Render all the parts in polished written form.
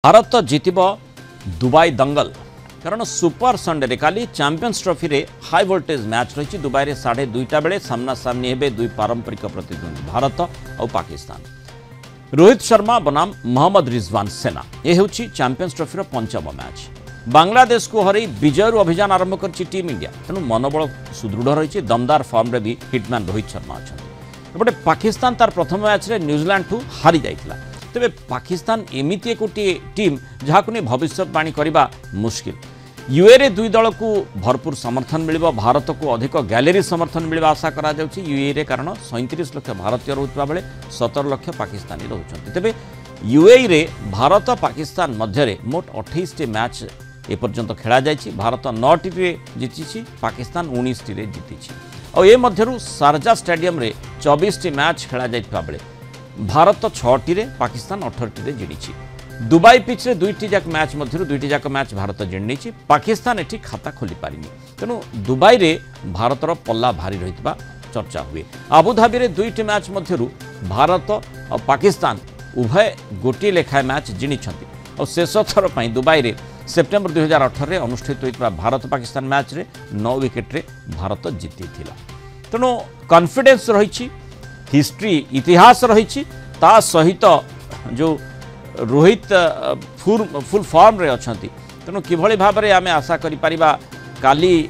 Bharat जितिब Dubai दंगल कारण super Sunday काली champions trophy रे high voltage match रही दुबई रे 2:30 बेले सामना सामनी हेबे दुई पारंपरिक प्रतिद्वंदी भारत और पाकिस्तान। रोहित शर्मा बनाम मोहम्मद रिजवान सेना ये होची चैंपियंस ट्रॉफी रो पंचम मैच। बांग्लादेश को हरई विजय अभियान आरंभ करछि टीम इंडिया। तेणु मनोबल सुदृढ़ रही दमदार फॉर्म रे भी हिटमैन रोहित शर्मा अच्छा। एपटे पाकिस्तान तार प्रथम मैच रे न्यूजीलैंड ठू हारी जाइथिला। तेबे पाकिस्तान एमिति गोटे टीम जहाँ को भविष्यवाणी करने मुश्किल। यूए रे दुई दल को भरपूर समर्थन मिलिबो, भारत को अधिक गैलेरी समर्थन मिलिबा आशा करा जाउछि। यूए रे कारण 37 लाख भारतीय रहुतबा बेले 17 लाख पाकिस्तानी रहुछन्ति। तेबे यूए रे भारत पाकिस्तान मध्य रे मोट 28 टी मैच एपर्यंत खेला जाइछि। भारत 9 टी रे जितिछि, पाकिस्तान 19 टी रे जितिछि। और ए मध्यरु शारजा स्टेडियम रे 24 टी मैच खेला जाइतबा बेले भारत 6 टी रे, पाकिस्तान 18 टी रे जिणिछि। दुबई पिच रे दुईटी जाक मैच मध्यरु दुईटी जाक मैच भारत जिणिछि, पाकिस्तान एठी खाता खोली पारिनी। तेणु दुबई रे भारतर पल्ला भारी रहितबा चर्चा हुए। आबुधाबी रे दुईटी मैच मध्यरु भारत और पाकिस्तान उभय गोटी लेखाए मैच जिणिछन्ति। और शेष थर पई दुबई रे सेप्टेम्बर 2018 रे अनुष्ठित होइतबा भारत पाकिस्तान मैच रे 9 विकेट रे भारत जीतिथिला। तेणु कॉन्फिडेंस रहिछि, हिस्ट्री इतिहास रही ता सहित जो रोहित फुल फॉर्म रे अछंती। तेणु किभଳି भाबरे आमे आशा करि परिबा काली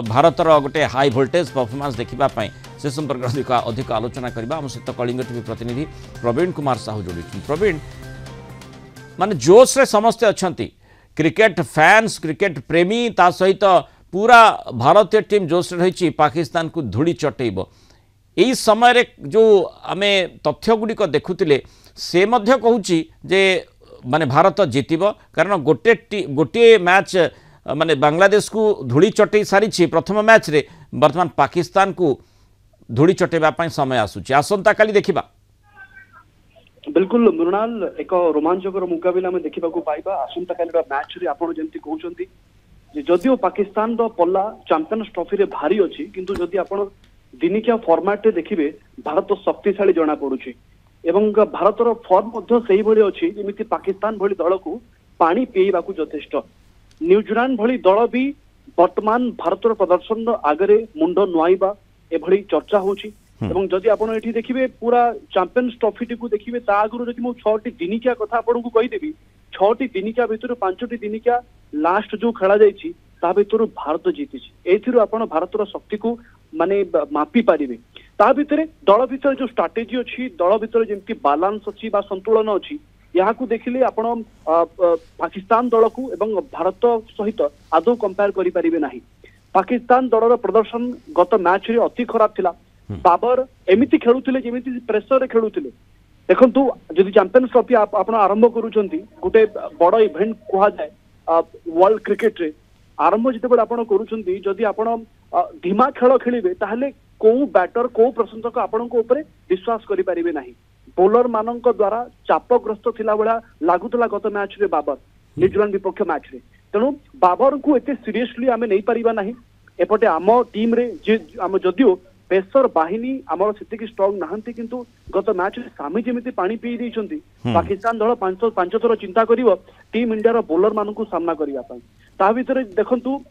भारतर गोटे हाई वोल्टेज परफॉर्मेंस देखिबा पई से संपर्क अधिक आलोचना करबा। हम सहित कलिंग टीवी प्रतिनिधि प्रवीण कुमार साहू जोड़ी। प्रवीण माने जोश रे समस्ते अछंती, क्रिकेट फैंस, क्रिकेट प्रेमी, ता सहित पूरा भारतीय टीम जोश रे रही पाकिस्तान को धूली चटेइबो। यही समय रे जो आमे तथ्य गुड़िक देखुतिले से मध्य कहूची जे माने भारत जीतिब कारण गोटे मैच माने बांग्लादेश को धूली चटई सारी प्रथम मैच रे। वर्तमान पाकिस्तान को धूली चटेबा पई समय आसुची, आसंता काली देखिबा। बिल्कुल मृणाल, एक रोमांचकर मुकाबिला में देखा पाइबा आसंता काली मैच रे। आपण जेंति कहउचंती जे जदिओ पाकिस्तान रो पल्ला चैंपियंस ट्रॉफी रे भारी अछि, किंतु जदि आपण दिनिकिया फॉर्मेट देखिए भारत शक्तिशाली जना पड़ुछि एवं भारतर फॉर्म मध्य सेही भली अछि जेमिति पाकिस्तान भली दल को पानी पीइबाकू यथेष्ट। न्यूजीलैंड भली दल भी वर्तमान भारतर प्रदर्शन आगरे मुंड नुआइबा एभली चर्चा होछि। एवं जदि आपण एठी देखिबे पूरा चैंपियंस ट्रॉफी टी को देखिबे ता आगरु जदि मो 6 टी दिनिकिया कथा आपण को कहि देबी, 6 टी दिनिकिया भितर 5 टी दिनिकिया लास्ट जो खेला जाइछि ता भितर भारत जीतिछि। एथिरु आपण भारतर शक्ति को माने मापी पारिबे। ता भितर दल भितर जो स्ट्राटेजी अछि, दल भितर जेमति बैलेंस अछि बा संतुलन अछि, यहाँ को देखिले आपण पाकिस्तान दल को एवं भारत सहित आदौ कंपेयर करि पारिबे नाही। पाकिस्तान दलर प्रदर्शन गत मैच रे अति खराब थिला। बाबर एमिति खेलुथिले जेमिति प्रेशर रे खेलुथिले। देखंतु जदि चैंपियंस ट्रॉफी आपण आरंभ करूचंती गोटे बड़ इवेंट कुहा जाय वर्ल्ड क्रिकेट रे आरंभ जितेबाला आपण करूचंती, जदि आपण धीमा खेल खेलिबे ताहले को बैटर को प्रशंसक आपण को ऊपर विश्वास करि पारिबे नाही। बॉलर मानक द्वारा चापग्रस्त थिला बेला लागुतला गत मैच रे बाबर न्यूजीलैंड विपक्ष मैच रे। तेणु बाबर को एते सीरियसली आमे नहीं पारिबा नाही। एपटे आम टीम रे जे आम जदिओ पेसर बाहिनी आमर सेतिकी स्ट्रांग नाहंती, किंतु गत मैच रे सामी जेमिति पानी पी दैछंती। पाकिस्तान दल 5 थर चिंता करिवो टीम इंडिया रो बॉलर मानकू सामना करिया पई। ता भितर देखंतु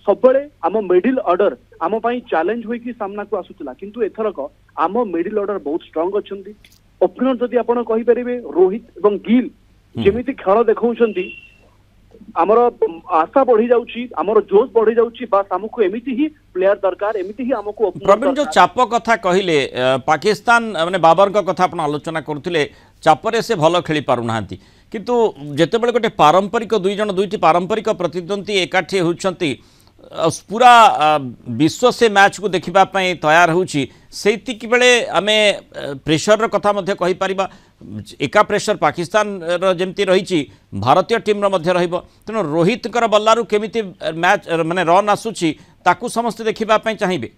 सबले आम मिडिल ऑर्डर आम पाई चैलेंज होई कि सामना को आसुतला, किंतु एथरक आम मिडिल ऑर्डर बहुत स्ट्रांग अछंती। ओपनर जदि आपण कहि परिबे रोहित एवं गिल जेमिति खेल देखौछंती, आमर आशा बढ़ी जाउची, आमर जोश बढ़ी जाउची। बस हमको एमिति ही प्लेयर दरकार, एमिति ही हमको प्रवीण जो चाप कथा कहिले पाकिस्तान माने बाबर का कथा आपण आलोचना करथिले, चापरे से भलो खेली पारु नाहंती, किंतु जेतेबेले गोटे पारंपरिक दुईटी पारंपरिक प्रतिद्वंदी एकाठी होउछंती पूरा विश्व से मैच को देखिबा पई तैयार होउची, सेतिक बेले आमे प्रेशर रो कथा मध्ये कहि परिबा। एका प्रेशर पाकिस्तान रो जेमती रहिची भारतीय टीम रो मध्ये रहिबो। तेनो रोहित कर बल्लारु केमिति मैच माने रन आसुची ताकू समस्त देखिबा पई चाहिबे।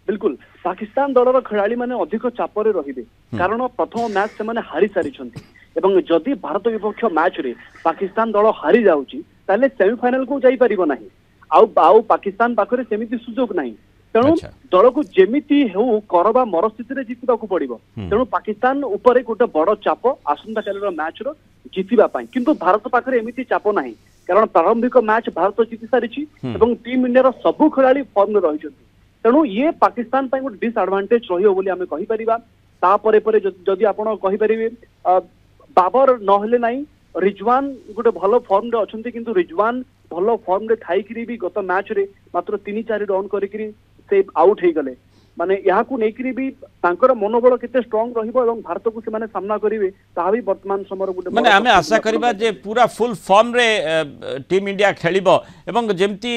बिल्कुल पाकिस्तान दलर खेलाड़ी माने अधिक चापरे रहिबे, कारण प्रथम मैच से माने हारी सारिछंती। एवं जदि भारत विपक्ष मैच रे पाकिस्तान दल हारी जाउची ताले सेमीफाइनल को जाई परिबो नाही। आउ पाकिस्तान पाखरे सेमिति सुजोग नाही। तेणु दल को जेमिति हो करबा मरस्थिति रे जितबाकू पड़िबो। तेणु पाकिस्तान ऊपर गोटे बड़ चाप आसंता कालीर मैच रो ଜିତିବା ପାଇଁ। କିନ୍ତୁ ଭାରତ ପାଖରେ ଏମିତି ଚାପ ନାହିଁ, କାରଣ ପ୍ରାରମ୍ଭିକ ମ୍ୟାଚ୍ ଭାରତ ଜିତି ସାରିଛି ଏବଂ ଟିମ୍ ଇଣ୍ଡିଆର ସବୁ ଖେଳାଳି ଫର୍ମରେ ରହିଛନ୍ତି। ତେଣୁ ଇଏ ପାକିସ୍ତାନ ପାଇଁ ଗୋଟେ ଡିସଆଡଭାଣ୍ଟେଜ ରହିବ ବୋଲି ଆମେ କହିପାରିବା। ତାପରେ ପରେ ଯଦି ଆପଣ କହିପାରିବେ ବାବର ନହେଲେ ନାହିଁ, ରିଜୱାନ ଗୋଟେ ଭଲ ଫର୍ମରେ ଅଛନ୍ତି, କିନ୍ତୁ ରିଜୱାନ ଭଲ ଫର୍ମରେ ଥାଇକିରି ବି ଗତ ମ୍ୟାଚରେ ମାତ୍ର 3-4 ରନ୍ କରିକିରି ସେ ଆଉଟ୍ ହେଇଗଲେ। ମାନେ ଏହାକୁ ନେଇକିରି ବି ତାଙ୍କର ମନୋବଳ କେତେ ଷ୍ଟ୍ରଙ୍ଗ ରହିବ ଏବଂ ଭାରତକୁ ସେମାନେ ସାମ୍ନା କରିବେ ତାହା ବି ବର୍ତ୍ତମାନ ସମୟର ଗୋଟେ ମାନେ ଆମେ आशा करिबा जे पूरा फुल फॉर्म रे टीम इंडिया खेलिबो एवं जेमती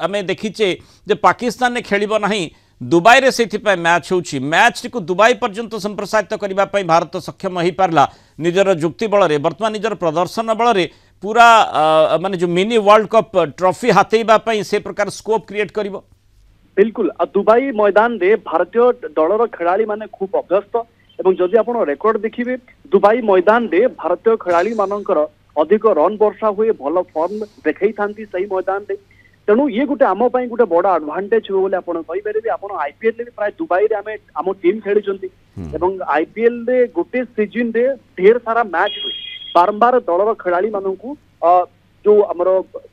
आमे देखिचे जे पाकिस्तान ने खेलिबो नाही दुबई रे सेथि पे मैच होची मैच को दुबई पर्यंत संप्रसारित करबा पई भारत सक्षम होई पारला निजर जुक्ति बल रे वर्तमान निजर प्रदर्शन बल रे पूरा माने जो मिनी वर्ल्ड कप ट्रॉफी हातेबा पई से प्रकार स्कोप क्रिएट करिबो। बिल्कुल दुबई मैदान रे भारतीय दलर खेलाड़ी माने खूब अभ्यस्त एवं जदि आपण रेकर्ड देखिबे दुबई मैदान रे भारतीय खेलाड़ी मानकर अधिक रन वर्षा हुए भल फॉर्म देखई थांती सही मैदान रे। तेणु ये गोटे आम पई गोटे बड़ एडवांटेज हो बोले आपण कहि परिबे। आपण आईपीएल रे प्राय दुबई रे आमे आम टीम खेलिचंती एवं आईपीएल रे गोटे सीजन रे ढेर सारा मैच बारंबार दलर खेलाड़ी माननकु जो आमर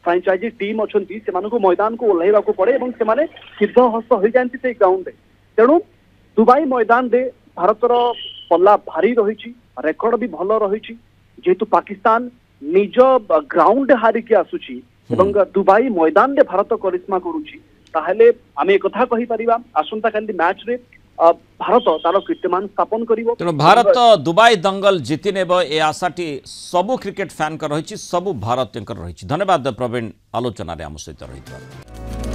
फ्रांचाइजी टीम अच्छी से मैदान को ओह्लैवा को पड़े और से सिद्धहस्त हो जाती से ग्राउंड रे। तेणु दुबई मैदान रे भारतर पल्ला भारी रही रेकर्ड भी भल रही जेहेतु पाकिस्तान निज ग्राउंड हारिकी आसुची एवं दुबई मैदान रे भारत करिश्मा करुची ताहले आमे कथा कहि परिबा आसंता काली मैच रे भारत तार कीर्तिमान स्थापन करिवो। तेणु भारत दुबई दंगल जीति नेब ए आशाटी सबु क्रिकेट फैन कर रही सबु भारतीय रही। धन्यवाद प्रवीण आलोचना आम सहित रही।